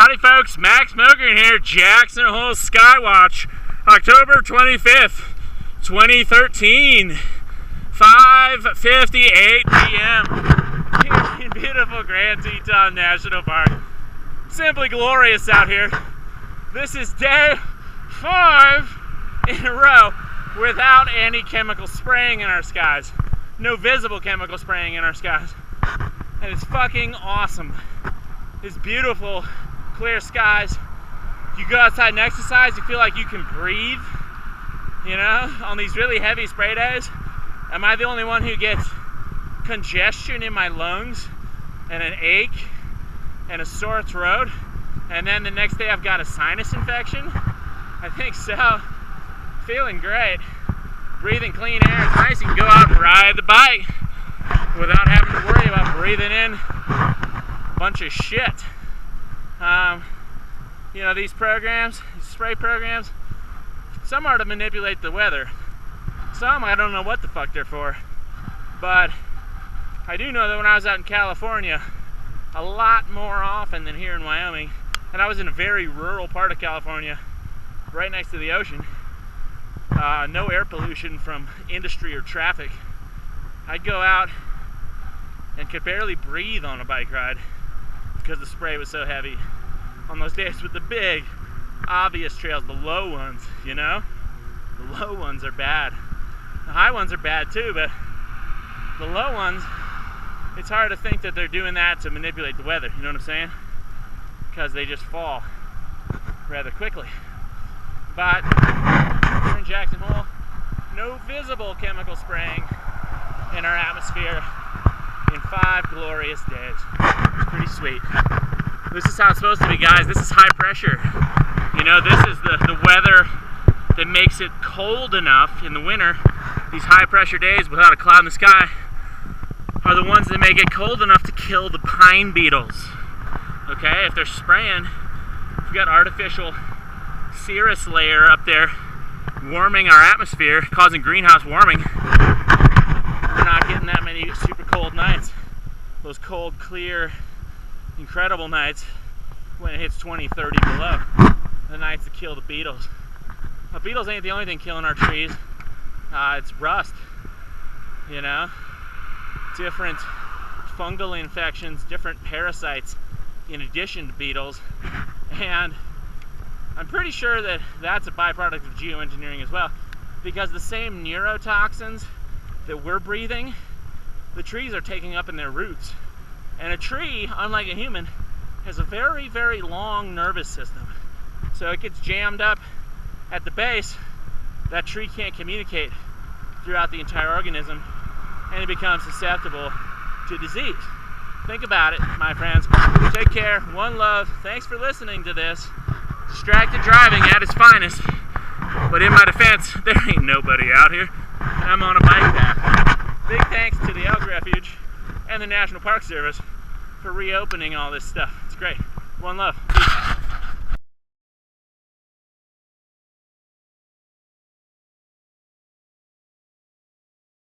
Howdy folks, Max Moger here, Jackson Hole Skywatch, October 25th, 2013, 5:58 p.m. here in beautiful Grand Teton National Park. Simply glorious out here. This is day 5 in a row without any chemical spraying in our skies. No visible chemical spraying in our skies. And it's fucking awesome. It's beautiful, clear skies. You go outside and exercise, you feel like you can breathe, you know, on these really heavy spray days. Am I the only one who gets congestion in my lungs and an ache and a sore throat, and then the next day I've got a sinus infection? I think so. Feeling great. Breathing clean air. It's nice. You can go out and ride the bike without having to worry about breathing in a bunch of shit. You know, these programs, these spray programs, some are to manipulate the weather. Some, I don't know what the fuck they're for. But I do know that when I was out in California, a lot more often than here in Wyoming, and I was in a very rural part of California, right next to the ocean, no air pollution from industry or traffic. I'd go out and could barely breathe on a bike ride because the spray was so heavy. On those days with the big, obvious trails, the low ones, you know? The low ones are bad. The high ones are bad too, but the low ones, it's hard to think that they're doing that to manipulate the weather, you know what I'm saying? Because they just fall rather quickly. But here in Jackson Hole, no visible chemical spraying in our atmosphere in 5 glorious days. It's pretty sweet. This is how it's supposed to be, guys. This is high pressure. You know, this is the weather that makes it cold enough in the winter. These high pressure days without a cloud in the sky are the ones that make it cold enough to kill the pine beetles. Okay, if they're spraying, if we've got artificial cirrus layer up there warming our atmosphere, causing greenhouse warming, we're not getting that many super cold nights. Those cold, clear, incredible nights when it hits 20, 30 below. The nights that kill the beetles. Now, beetles ain't the only thing killing our trees. It's rust, you know? Different fungal infections, different parasites in addition to beetles. And I'm pretty sure that that's a byproduct of geoengineering as well, because the same neurotoxins that we're breathing, the trees are taking up in their roots. And a tree, unlike a human, has a very, very long nervous system. So it gets jammed up at the base. That tree can't communicate throughout the entire organism, and it becomes susceptible to disease. Think about it, my friends. Take care. One love. Thanks for listening to this. Distracted driving at its finest. But in my defense, there ain't nobody out here, and I'm on a bike path. Big thanks to the Elk Refuge and the National Park Service for reopening all this stuff. It's great. One love.